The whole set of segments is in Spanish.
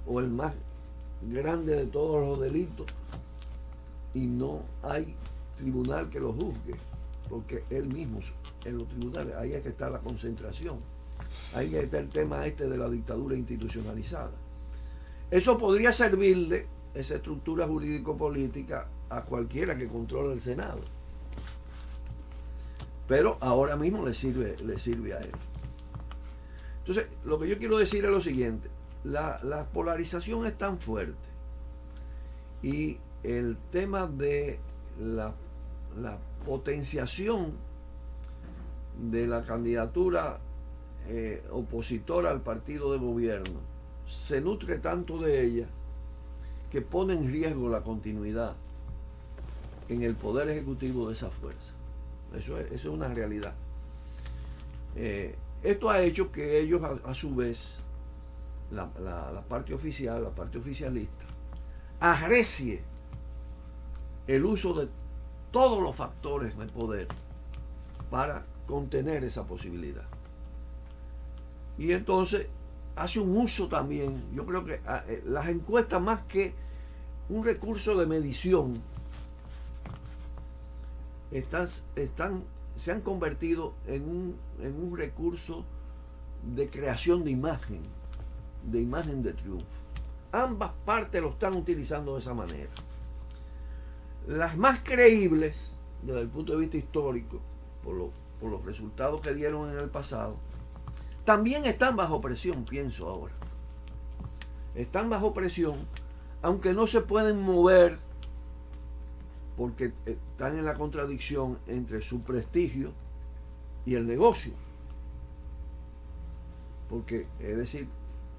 o el más grande de todos los delitos y no hay tribunal que lo juzgue, porque él mismo en los tribunales, ahí es que está la concentración, ahí es que está el tema de la dictadura institucionalizada. Eso podría servirle, esa estructura jurídico-política, a cualquiera que controle el Senado, pero ahora mismo le sirve a él. Entonces, lo que yo quiero decir es lo siguiente: la polarización es tan fuerte y el tema de la potenciación de la candidatura opositora al partido de gobierno se nutre tanto de ella que pone en riesgo la continuidad en el poder ejecutivo de esa fuerza. Eso es una realidad. Esto ha hecho que ellos a su vez, la parte oficial, la parte oficialista, arrecie el uso de todos los factores de poder para contener esa posibilidad. Y entonces hace un uso también, yo creo que las encuestas, más que un recurso de medición, se han convertido en un recurso de creación de imagen de triunfo. Ambas partes lo están utilizando de esa manera. Las más creíbles, desde el punto de vista histórico, por los resultados que dieron en el pasado, también están bajo presión, pienso ahora. Están bajo presión, aunque no se pueden mover, porque están en la contradicción entre su prestigio y el negocio. Porque, es decir,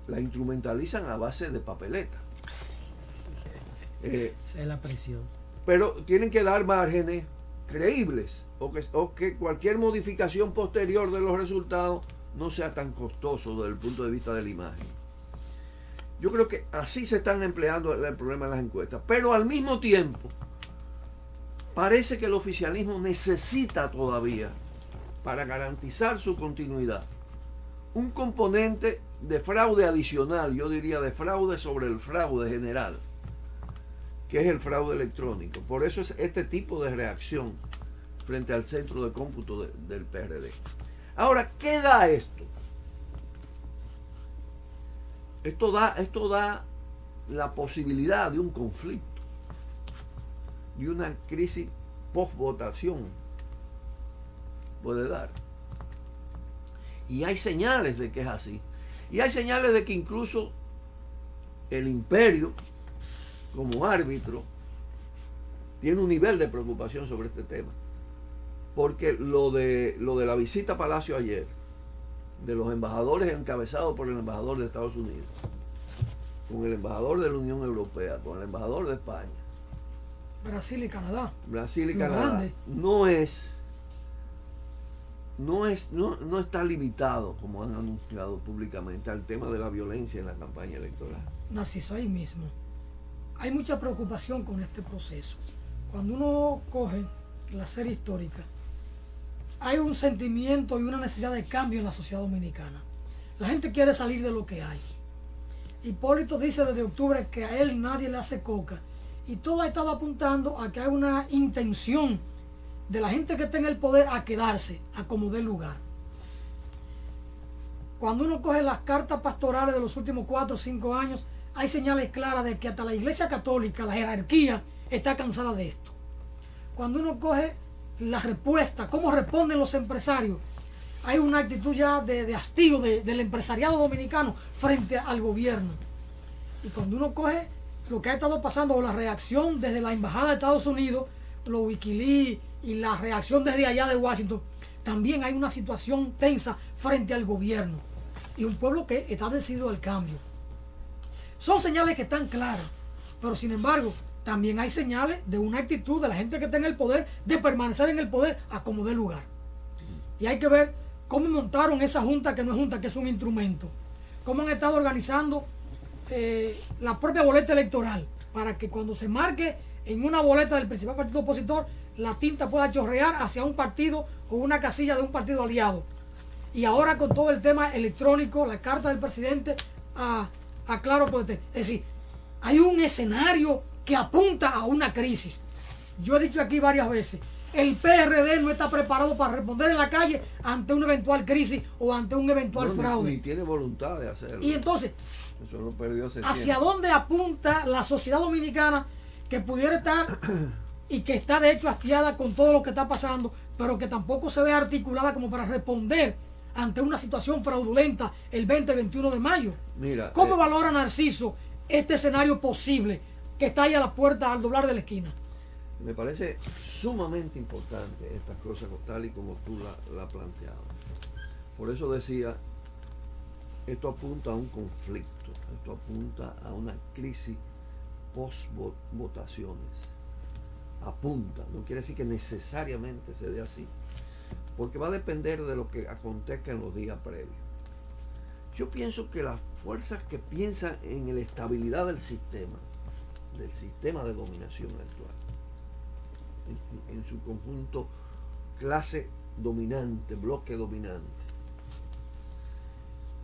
la instrumentalizan a base de papeleta. Esa es la presión. Pero tienen que dar márgenes creíbles, o que cualquier modificación posterior de los resultados no sea tan costoso desde el punto de vista de la imagen. Yo creo que así se están empleando el problema de las encuestas, pero al mismo tiempo parece que el oficialismo necesita todavía, para garantizar su continuidad, un componente de fraude adicional, yo diría de fraude sobre el fraude general, que es el fraude electrónico. Por eso es este tipo de reacción frente al centro de cómputo del PRD. Ahora, ¿qué da esto? Esto da la posibilidad de un conflicto, de una crisis post-votación. Puede dar. Y hay señales de que es así. Y hay señales de que incluso el imperio, como árbitro, tiene un nivel de preocupación sobre este tema. Porque lo de la visita a Palacio ayer, de los embajadores encabezados por el embajador de Estados Unidos, con el embajador de la Unión Europea, con el embajador de España, Brasil y Canadá, no está limitado, como han anunciado públicamente, al tema de la violencia en la campaña electoral. Narciso, ahí mismo hay mucha preocupación con este proceso. Cuando uno coge la serie histórica, hay un sentimiento y una necesidad de cambio en la sociedad dominicana. La gente quiere salir de lo que hay. Hipólito dice desde octubre que a él nadie le hace coca, y todo ha estado apuntando a que hay una intención de la gente que está en el poder a quedarse, a como dé lugar. Cuando uno coge las cartas pastorales de los últimos 4 o 5 años, hay señales claras de que hasta la Iglesia Católica, la jerarquía, está cansada de esto. Cuando uno coge la respuesta, cómo responden los empresarios, hay una actitud ya de hastío del empresariado dominicano frente al gobierno. Y cuando uno coge lo que ha estado pasando, o la reacción desde la Embajada de Estados Unidos, los Wikileaks y la reacción desde allá de Washington, también hay una situación tensa frente al gobierno y un pueblo que está decidido al cambio. Son señales que están claras, pero sin embargo también hay señales de una actitud de la gente que está en el poder de permanecer en el poder a como dé lugar. Y hay que ver cómo montaron esa junta, que no es junta, que es un instrumento, cómo han estado organizando la propia boleta electoral, para que cuando se marque en una boleta del principal partido opositor, la tinta pueda chorrear hacia un partido o una casilla de un partido aliado. Y ahora con todo el tema electrónico, la carta del presidente a aclaro por usted. Es decir, hay un escenario que apunta a una crisis. Yo he dicho aquí varias veces, el PRD no está preparado para responder en la calle ante una eventual crisis o ante un eventual fraude. Ni tiene voluntad de hacerlo. Y entonces, eso lo perdió hace ¿hacia tiempo. dónde apunta la sociedad dominicana que pudiera estar y que está de hecho hastiada con todo lo que está pasando, pero que tampoco se ve articulada como para responder ante una situación fraudulenta el 20 el 21 de mayo? Mira, ¿Cómo valora Narciso este escenario posible que está ahí a la puerta al doblar de la esquina? Me parece sumamente importante estas cosas tal y como tú la planteabas. Por eso decía, esto apunta a un conflicto, esto apunta a una crisis post-votaciones. Apunta, no quiere decir que necesariamente se dé así, porque va a depender de lo que acontezca en los días previos. Yo pienso que las fuerzas que piensan en la estabilidad del sistema de dominación actual, en su conjunto, clase dominante, bloque dominante,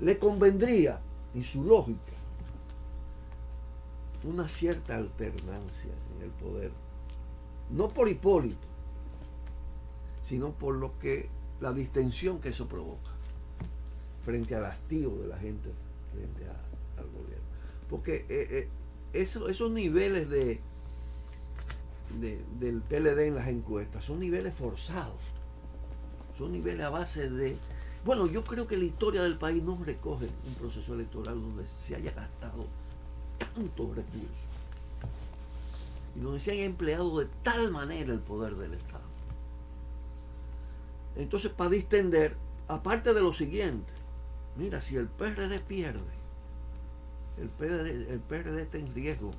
le convendría, en su lógica, una cierta alternancia en el poder, no por Hipólito, sino por lo que la distensión que eso provoca frente al hastío de la gente frente al gobierno, porque esos niveles del PLD en las encuestas son niveles forzados, son niveles a base de, bueno, yo creo que la historia del país no recoge un proceso electoral donde se haya gastado tantos recursos y donde se haya empleado de tal manera el poder del Estado. Entonces, para distender, aparte de lo siguiente, mira, si el PRD pierde, el PRD está en riesgo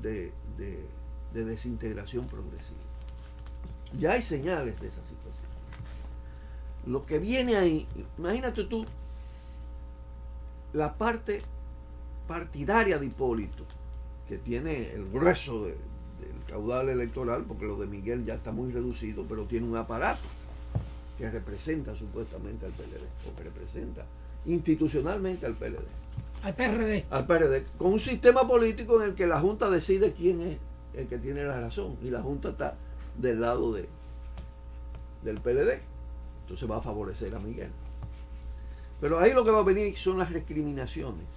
de desintegración progresiva. Ya hay señales de esa situación. Lo que viene ahí, imagínate tú, la parte partidaria de Hipólito, que tiene el grueso del caudal electoral, porque lo de Miguel ya está muy reducido, pero tiene un aparato que representa supuestamente al PLD, o que representa institucionalmente al PLD. Al PRD. Al PRD, con un sistema político en el que la Junta decide quién es el que tiene la razón, y la Junta está del lado del PLD, entonces va a favorecer a Miguel. Pero ahí lo que va a venir son las recriminaciones.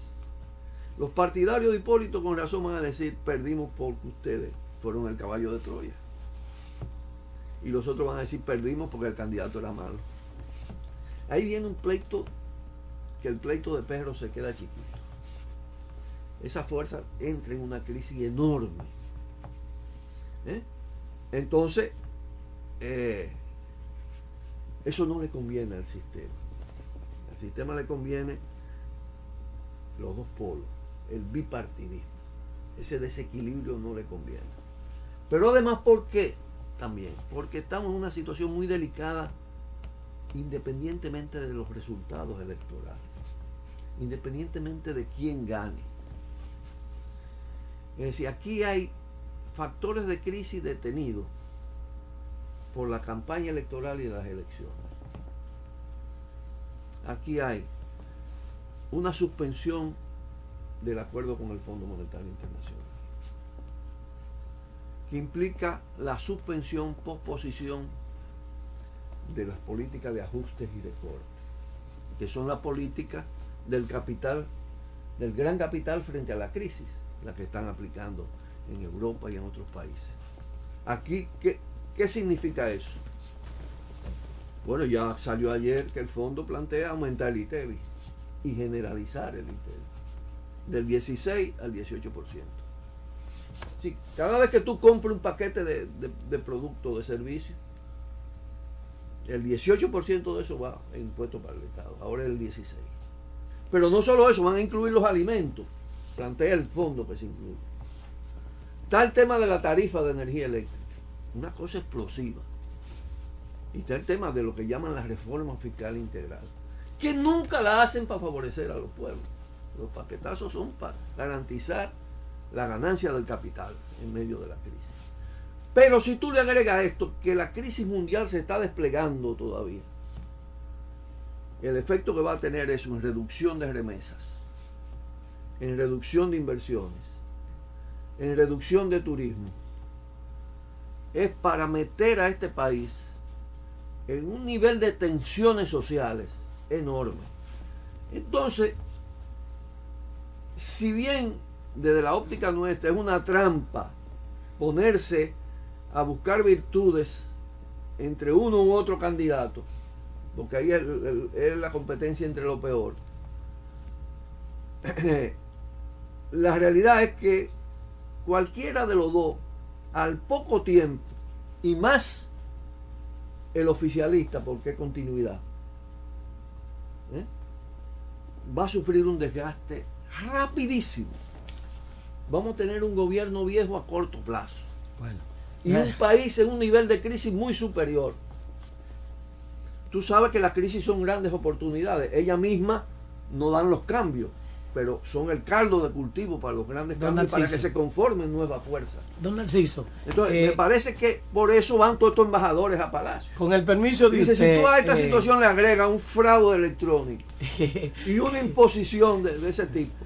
Los partidarios de Hipólito con razón van a decir, perdimos porque ustedes fueron el caballo de Troya. Y los otros van a decir, perdimos porque el candidato era malo. Ahí viene un pleito, que el pleito de Pedro se queda chiquito. Esa fuerza entra en una crisis enorme. Entonces, eso no le conviene al sistema. Al sistema le conviene los dos polos, el bipartidismo. Ese desequilibrio no le conviene. Pero además, ¿por qué? También, porque estamos en una situación muy delicada, independientemente de los resultados electorales, independientemente de quién gane. Es decir, aquí hay factores de crisis detenidos por la campaña electoral y las elecciones. Aquí hay una suspensión del acuerdo con el Fondo Monetario Internacional, que implica la suspensión, posposición de las políticas de ajustes y de corte, que son las políticas del capital, del gran capital frente a la crisis, la que están aplicando en Europa y en otros países. Aquí, ¿qué significa eso? Bueno, ya salió ayer que el fondo plantea aumentar el ITEVI y generalizar el ITEVI del 16 al 18%. Sí, cada vez que tú compras un paquete de productos, de servicios, el 18% de eso va en impuestos para el Estado, ahora es el 16%. Pero no solo eso, van a incluir los alimentos, plantea el fondo que se incluye. Está el tema de la tarifa de energía eléctrica, una cosa explosiva. Y está el tema de lo que llaman la reforma fiscal integral, que nunca la hacen para favorecer a los pueblos. Los paquetazos son para garantizar la ganancia del capital en medio de la crisis. Pero si tú le agregas esto, que la crisis mundial se está desplegando todavía, el efecto que va a tener es una reducción de remesas, en reducción de inversiones, en reducción de turismo, es para meter a este país en un nivel de tensiones sociales enorme. Entonces, si bien desde la óptica nuestra es una trampa ponerse a buscar virtudes entre uno u otro candidato, porque ahí es la competencia entre lo peor, la realidad es que cualquiera de los dos, al poco tiempo, y más el oficialista, porque es continuidad, va a sufrir un desgaste rapidísimo. Vamos a tener un gobierno viejo a corto plazo. Bueno, y un país en un nivel de crisis muy superior. Tú sabes que las crisis son grandes oportunidades. Ellas mismas no dan los cambios, pero son el caldo de cultivo para los grandes cambios, para que se conformen nuevas fuerzas. Don Narciso. Entonces, me parece que por eso van todos estos embajadores a Palacio. Con el permiso de usted, si tú a esta situación le agregas un fraude electrónico y una imposición de ese tipo,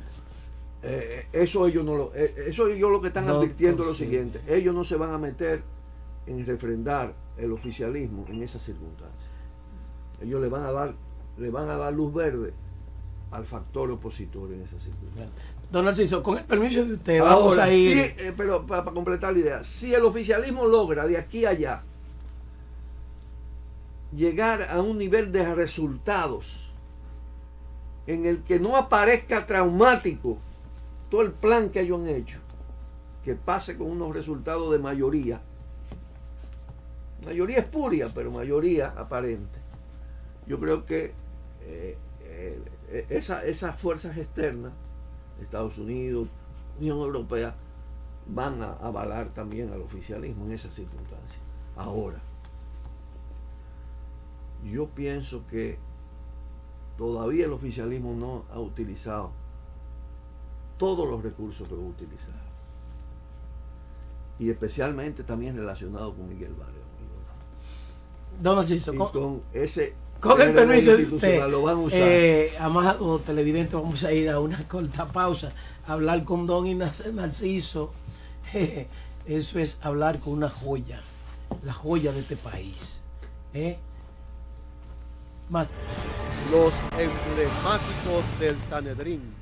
eso ellos no lo, eso ellos lo que están advirtiendo es lo siguiente: ellos no se van a meter en refrendar el oficialismo en esas circunstancias. Ellos le van a dar luz verde al factor opositor en esa circunstancia. Don Narciso, con el permiso de usted, vamos a ir. Sí, pero para completar la idea, si el oficialismo logra de aquí a allá llegar a un nivel de resultados en el que no aparezca traumático todo el plan que ellos han hecho, que pase con unos resultados de mayoría espuria, pero mayoría aparente, yo creo que esas fuerzas externas, Estados Unidos, Unión Europea, van a avalar también al oficialismo en esas circunstancias. Ahora, yo pienso que todavía el oficialismo no ha utilizado todos los recursos que va a utilizar, y especialmente también relacionado con Miguel Vargas. Don Narciso, con ese, con el permiso de usted, lo van a usar. amado televidente, vamos a ir a una corta pausa, a hablar con Don Narciso. Eso es hablar con una joya, la joya de este país. Más. Los emblemáticos del Sanedrín.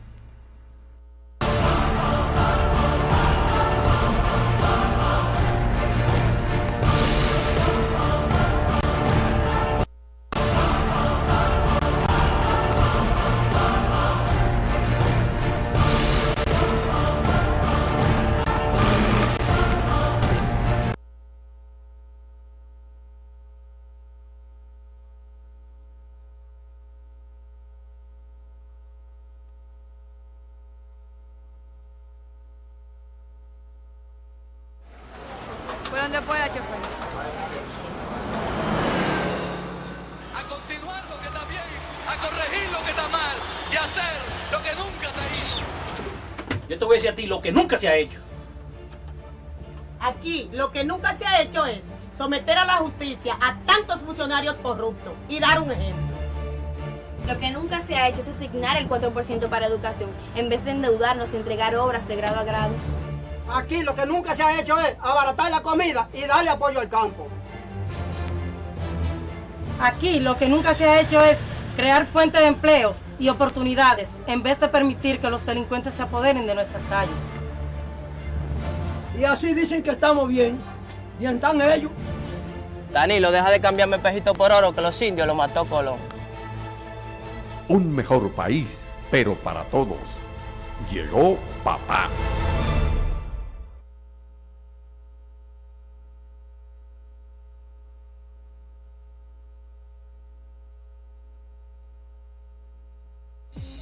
Por donde pueda, chofer. A continuar lo que está bien, a corregir lo que está mal y a hacer lo que nunca se hizo. Yo te voy a decir a ti lo que nunca se ha hecho. Aquí lo que nunca se ha hecho es someter a la justicia a tantos funcionarios corruptos y dar un ejemplo. Lo que nunca se ha hecho es asignar el 4% para educación, en vez de endeudarnos y entregar obras de grado a grado. Aquí lo que nunca se ha hecho es abaratar la comida y darle apoyo al campo. Aquí lo que nunca se ha hecho es crear fuentes de empleos y oportunidades, en vez de permitir que los delincuentes se apoderen de nuestras calles. Y así dicen que estamos bien. Bien están ellos. Danilo, deja de cambiarme pejito por oro, que los indios lo mató Colón. Un mejor país, pero para todos. Llegó papá.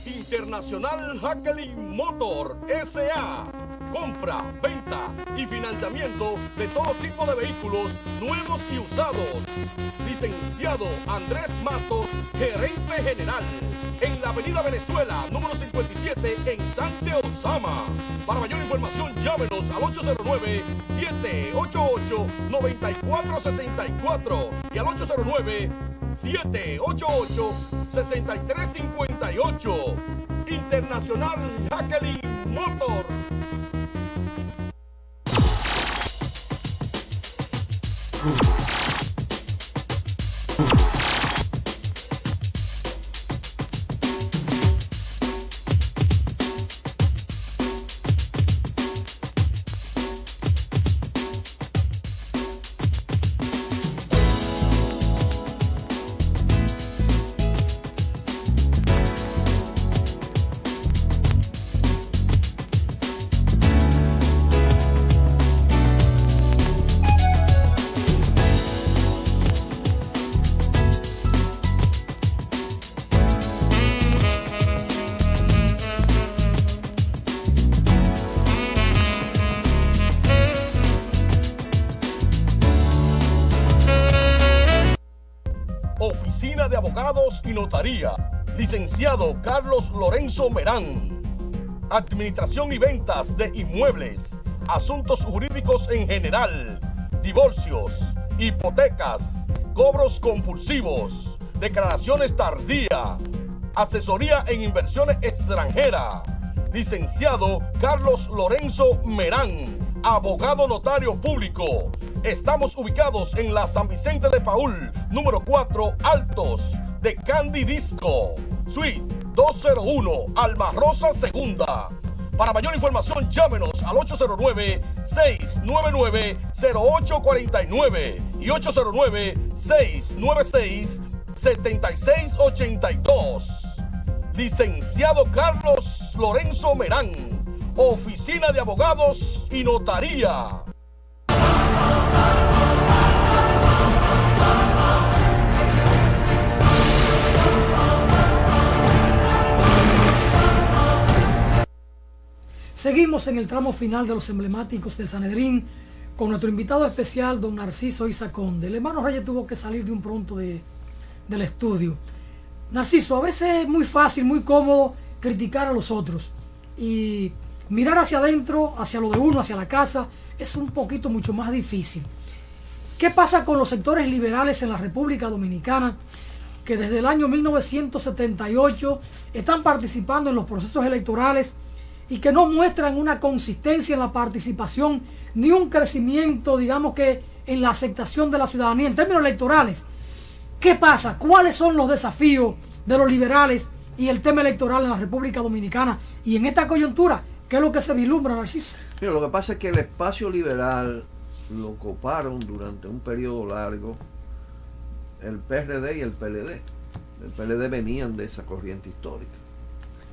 Internacional Jacqueline Motor S.A. Compra, venta y financiamiento de todo tipo de vehículos nuevos y usados. Licenciado Andrés Matos, gerente general. En la avenida Venezuela, número 57, en Sánchez Osama. Para mayor información, llámenos al 809-788-9464 y al 809-788-6358. Internacional Jacqueline Motor. Oficina de Abogados y Notaría, licenciado Carlos Lorenzo Merán. Administración y ventas de inmuebles, asuntos jurídicos en general, divorcios, hipotecas, cobros compulsivos, declaraciones tardías, asesoría en inversiones extranjeras. Licenciado Carlos Lorenzo Merán, abogado notario público. Estamos ubicados en la San Vicente de Paúl, número 4, Altos, de Candy Disco, Suite 201, Alma Rosa Segunda. Para mayor información, llámenos al 809-699-0849 y 809-696-7682. Licenciado Carlos Lorenzo Merán, Oficina de Abogados y Notaría. Seguimos en el tramo final de los emblemáticos del Sanedrín con nuestro invitado especial, don Narciso Isa Conde. El hermano Reyes tuvo que salir de un pronto del estudio. Narciso, a veces es muy fácil, muy cómodo criticar a los otros y mirar hacia adentro, hacia lo de uno, hacia la casa, es un poquito mucho más difícil. ¿Qué pasa con los sectores liberales en la República Dominicana que desde el año 1978 están participando en los procesos electorales y que no muestran una consistencia en la participación ni un crecimiento, digamos que en la aceptación de la ciudadanía en términos electorales? ¿Qué pasa? ¿Cuáles son los desafíos de los liberales y el tema electoral en la República Dominicana? Y en esta coyuntura, ¿qué es lo que se vislumbra, Narciso? Mira, lo que pasa es que el espacio liberal lo ocuparon durante un periodo largo el PRD y el PLD. El PLD venían de esa corriente histórica.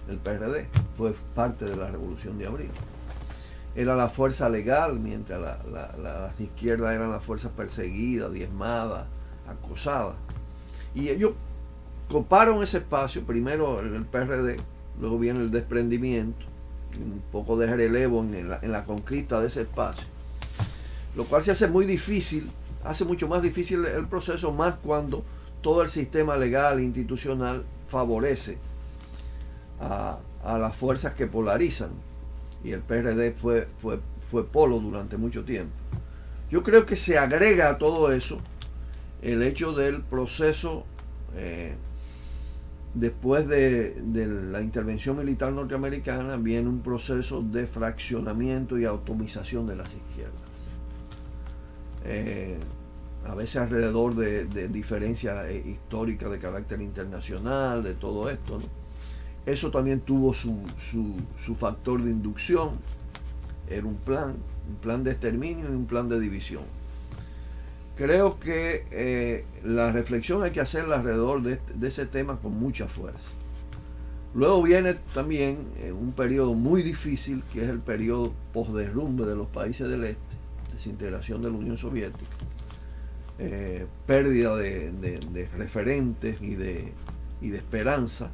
El PRD fue parte de la Revolución de Abril. Era la fuerza legal, mientras las izquierdas eran las fuerzas perseguidas, diezmadas, acosadas. Y ellos coparon ese espacio, primero el PRD, luego viene el desprendimiento, un poco de relevo en la conquista de ese espacio, lo cual se hace muy difícil, hace mucho más difícil el proceso, más cuando todo el sistema legal e institucional favorece a las fuerzas que polarizan, y el PRD fue polo durante mucho tiempo. Yo creo que se agrega a todo eso el hecho del proceso después de la intervención militar norteamericana, viene un proceso de fraccionamiento y atomización de las izquierdas, a veces alrededor de diferencias históricas de carácter internacional, de todo esto, ¿no? Eso también tuvo su factor de inducción. Era un plan de exterminio y un plan de división. Creo que la reflexión hay que hacerla alrededor de ese tema con mucha fuerza. Luego viene también un periodo muy difícil, que es el periodo posderrumbe de los países del este, desintegración de la Unión Soviética, pérdida de referentes y de esperanza,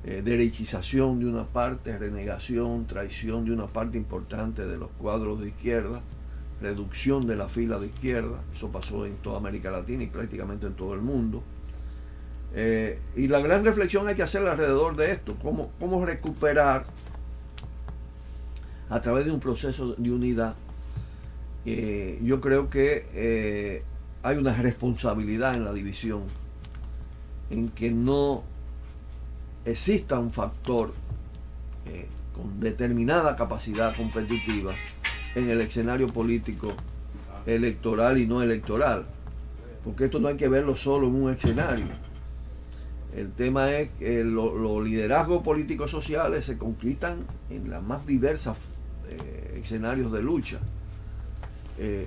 derechización de una parte, renegación, traición de una parte importante de los cuadros de izquierda, reducción de la fila de izquierda. Eso pasó en toda América Latina y prácticamente en todo el mundo. Y la gran reflexión hay que hacerla alrededor de esto, cómo recuperar a través de un proceso de unidad. Yo creo que hay una responsabilidad en la división, en que no exista un factor con determinada capacidad competitiva en el escenario político electoral y no electoral, porque esto no hay que verlo solo en un escenario. El tema es que los liderazgos políticos sociales se conquistan en las más diversas escenarios de lucha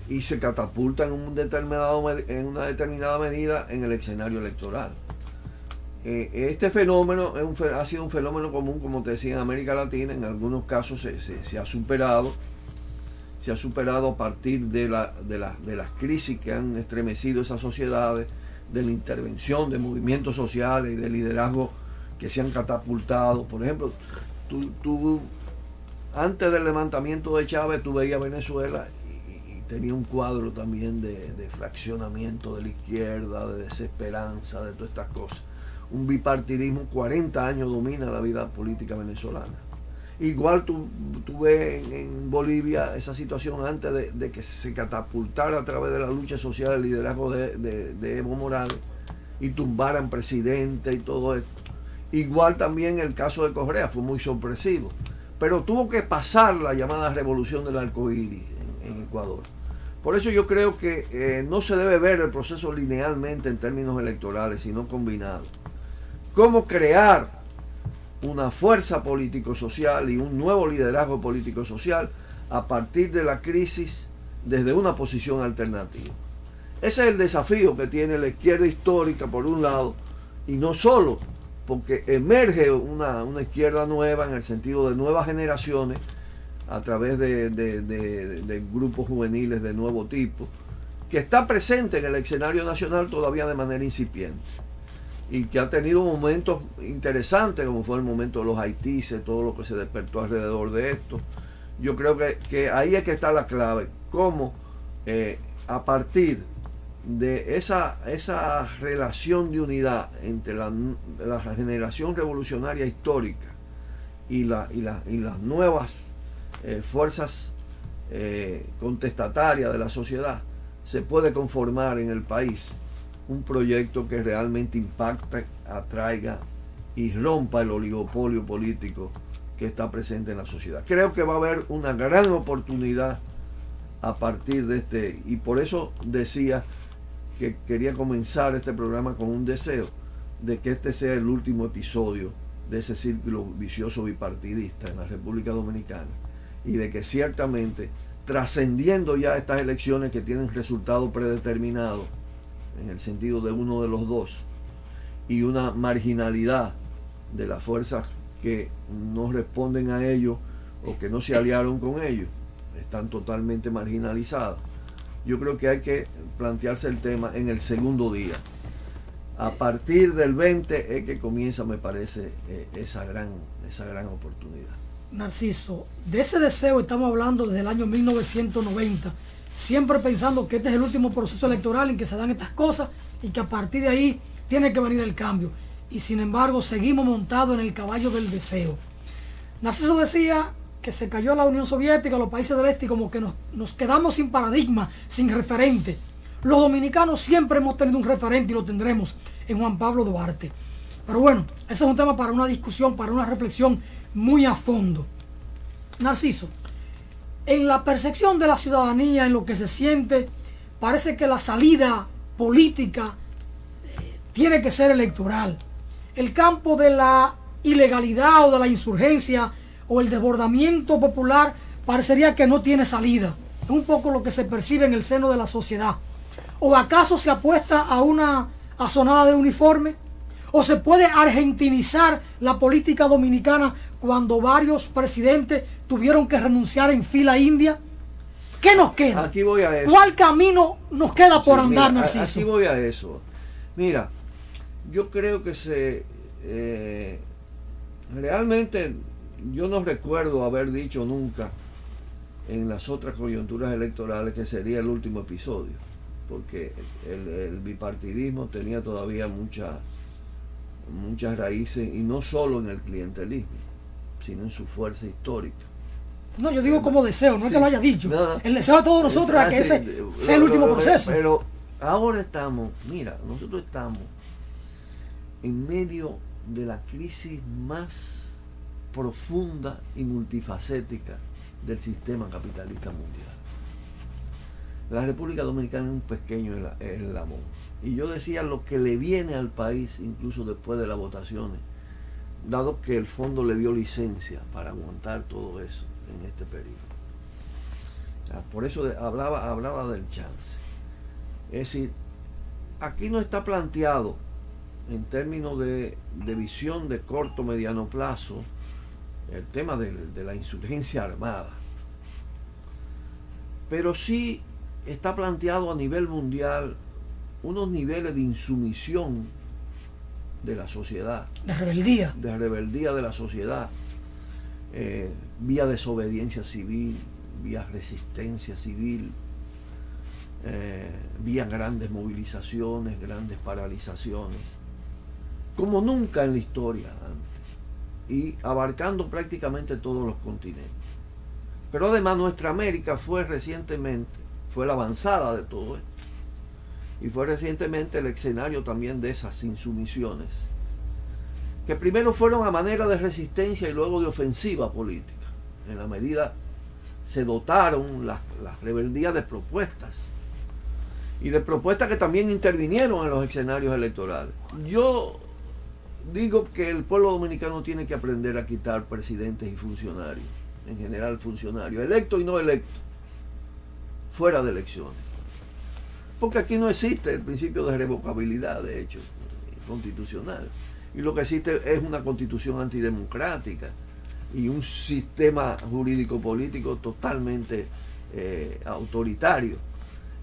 y se catapultan en una determinada medida en el escenario electoral. Este fenómeno ha sido un fenómeno común, como te decía, en América Latina. En algunos casos se ha superado a partir de las crisis que han estremecido esas sociedades, de la intervención de movimientos sociales y de liderazgos que se han catapultado. Por ejemplo, tú antes del levantamiento de Chávez, tú veías Venezuela y tenía un cuadro también de fraccionamiento de la izquierda, de desesperanza, de todas estas cosas. Un bipartidismo, 40 años domina la vida política venezolana. Igual tú ves en Bolivia esa situación antes de que se catapultara a través de la lucha social el liderazgo de Evo Morales y tumbaran presidente y todo esto. Igual también el caso de Correa fue muy sorpresivo, pero tuvo que pasar la llamada revolución del arcoíris en Ecuador. Por eso yo creo que no se debe ver el proceso linealmente en términos electorales, sino combinado. Cómo crear una fuerza político-social y un nuevo liderazgo político-social a partir de la crisis desde una posición alternativa. Ese es el desafío que tiene la izquierda histórica, por un lado, y no solo, porque emerge una izquierda nueva en el sentido de nuevas generaciones a través de grupos juveniles de nuevo tipo, que está presente en el escenario nacional todavía de manera incipiente, y que ha tenido momentos interesantes, como fue el momento de los haitises, todo lo que se despertó alrededor de esto. Yo creo que ahí es que está la clave, cómo a partir de esa relación de unidad entre la generación revolucionaria histórica y las nuevas fuerzas contestatarias de la sociedad, se puede conformar en el país un proyecto que realmente impacte, atraiga y rompa el oligopolio político que está presente en la sociedad. Creo que va a haber una gran oportunidad a partir de y por eso decía que quería comenzar este programa con un deseo de que este sea el último episodio de ese círculo vicioso bipartidista en la República Dominicana, y de que ciertamente, trascendiendo ya estas elecciones que tienen resultado predeterminado en el sentido de uno de los dos, y una marginalidad de las fuerzas que no responden a ellos o que no se aliaron con ellos, están totalmente marginalizadas. Yo creo que hay que plantearse el tema en el segundo día. A partir del 20 es que comienza, me parece, esa gran oportunidad. Narciso, de ese deseo estamos hablando desde el año 1990, siempre pensando que este es el último proceso electoral en que se dan estas cosas y que a partir de ahí tiene que venir el cambio. Y sin embargo seguimos montados en el caballo del deseo. Narciso decía que se cayó la Unión Soviética, los países del este, y como que nos quedamos sin paradigma, sin referente. Los dominicanos siempre hemos tenido un referente y lo tendremos en Juan Pablo Duarte. Pero bueno, ese es un tema para una discusión, para una reflexión muy a fondo. Narciso, en la percepción de la ciudadanía, en lo que se siente, parece que la salida política tiene que ser electoral. El campo de la ilegalidad o de la insurgencia o el desbordamiento popular parecería que no tiene salida. Es un poco lo que se percibe en el seno de la sociedad. ¿O acaso se apuesta a una asonada de uniforme? ¿O se puede argentinizar la política dominicana cuando varios presidentes tuvieron que renunciar en fila india? ¿Qué nos queda? Aquí voy a eso. ¿Cuál camino nos queda por andar, mira, Narciso? Aquí voy a eso. Mira, yo creo que realmente yo no recuerdo haber dicho nunca en las otras coyunturas electorales que sería el último episodio, porque el bipartidismo tenía todavía muchas raíces, y no solo en el clientelismo, sino en su fuerza histórica. No, yo digo como deseo, no sí, es que lo haya dicho. No, el deseo de todos nosotros es que ese sea el último proceso. Pero ahora nosotros estamos en medio de la crisis más profunda y multifacética del sistema capitalista mundial. La República Dominicana es un pequeño eslabón. Y yo decía lo que le viene al país, incluso después de las votaciones, dado que el fondo le dio licencia para aguantar todo eso en este periodo. O sea, por eso hablaba del chance. Es decir, aquí no está planteado en términos de visión de corto, mediano plazo, el tema de la insurgencia armada. Pero sí está planteado a nivel mundial unos niveles de insumisión de la sociedad. De rebeldía. De rebeldía de la sociedad. Vía desobediencia civil, vía resistencia civil, vía grandes movilizaciones, grandes paralizaciones, como nunca en la historia antes, y abarcando prácticamente todos los continentes. Pero además nuestra América fue la avanzada de todo esto, y fue recientemente el escenario también de esas insumisiones, que primero fueron a manera de resistencia y luego de ofensiva política, en la medida se dotaron las rebeldías de propuestas, y de propuestas que también intervinieron en los escenarios electorales. Yo digo que el pueblo dominicano tiene que aprender a quitar presidentes y funcionarios, en general funcionarios, electos y no electos, fuera de elecciones. Porque aquí no existe el principio de revocabilidad, de hecho, constitucional. Y lo que existe es una constitución antidemocrática y un sistema jurídico-político totalmente autoritario.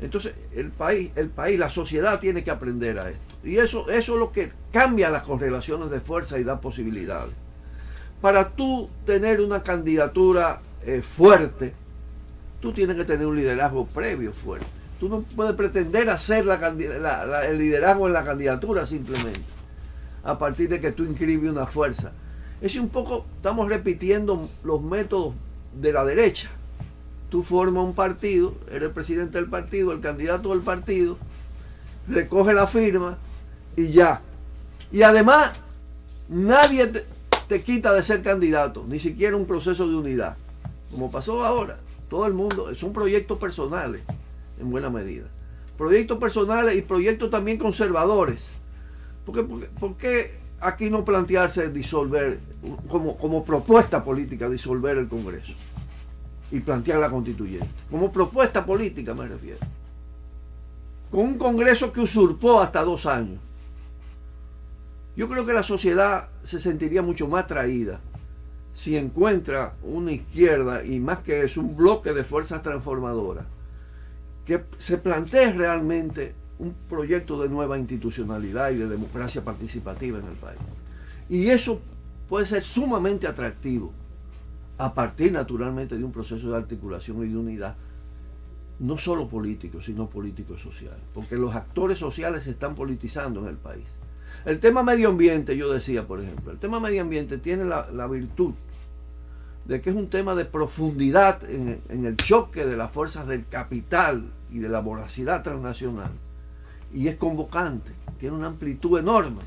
Entonces, el país, la sociedad tiene que aprender a esto. Y eso es lo que cambia las correlaciones de fuerza y da posibilidades. Para tú tener una candidatura fuerte, tú tienes que tener un liderazgo previo fuerte. Tú no puedes pretender hacer el liderazgo en la candidatura simplemente, a partir de que tú inscribes una fuerza. Es un poco, estamos repitiendo los métodos de la derecha. Tú formas un partido, eres presidente del partido, el candidato del partido, recoge la firma y ya. Y además, nadie te quita de ser candidato, ni siquiera un proceso de unidad. Como pasó ahora, todo el mundo, son proyectos personales, en buena medida. Proyectos personales y proyectos también conservadores. ¿Por qué aquí no plantearse disolver, como propuesta política, disolver el Congreso y plantear la constituyente? Como propuesta política me refiero. Con un Congreso que usurpó hasta 2 años. Yo creo que la sociedad se sentiría mucho más atraída si encuentra una izquierda, y más que eso, un bloque de fuerzas transformadoras, que se plantee realmente un proyecto de nueva institucionalidad y de democracia participativa en el país. Y eso puede ser sumamente atractivo, a partir naturalmente de un proceso de articulación y de unidad, no solo político, sino político-social, porque los actores sociales se están politizando en el país. El tema medio ambiente, yo decía, por ejemplo, el tema medio ambiente tiene la virtud de que es un tema de profundidad en el choque de las fuerzas del capital y de la voracidad transnacional, y es convocante, tiene una amplitud enorme.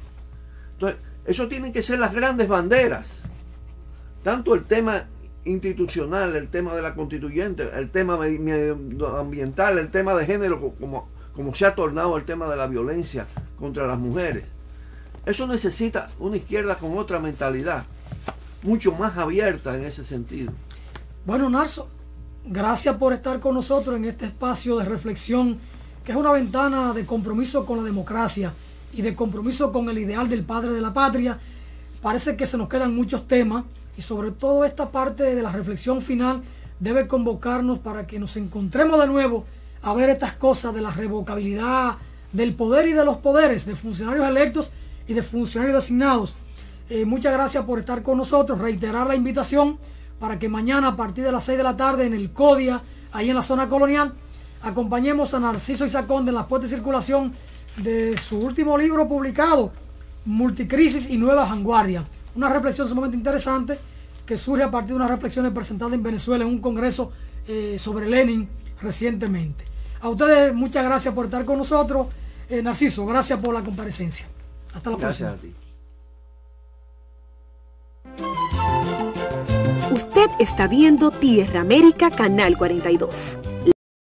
Entonces, eso tienen que ser las grandes banderas, tanto el tema institucional, el tema de la constituyente, el tema medioambiental, el tema de género, como se ha tornado el tema de la violencia contra las mujeres. Eso necesita una izquierda con otra mentalidad, mucho más abierta en ese sentido. Bueno, Narso, gracias por estar con nosotros en este espacio de reflexión, que es una ventana de compromiso con la democracia y de compromiso con el ideal del padre de la patria. Parece que se nos quedan muchos temas, y sobre todo esta parte de la reflexión final debe convocarnos para que nos encontremos de nuevo a ver estas cosas de la revocabilidad del poder y de los poderes, de funcionarios electos y de funcionarios designados. Muchas gracias por estar con nosotros. Reiterar la invitación para que mañana a partir de las 6 de la tarde en el CODIA, ahí en la zona colonial, acompañemos a Narciso Izaconde en la puesta en circulación de su último libro publicado, Multicrisis y Nuevas Vanguardias. Una reflexión sumamente interesante que surge a partir de unas reflexiones presentadas en Venezuela en un congreso sobre Lenin recientemente. A ustedes muchas gracias por estar con nosotros. Narciso, gracias por la comparecencia. Hasta la próxima. Gracias a ti. Usted está viendo Tierra América, Canal 42.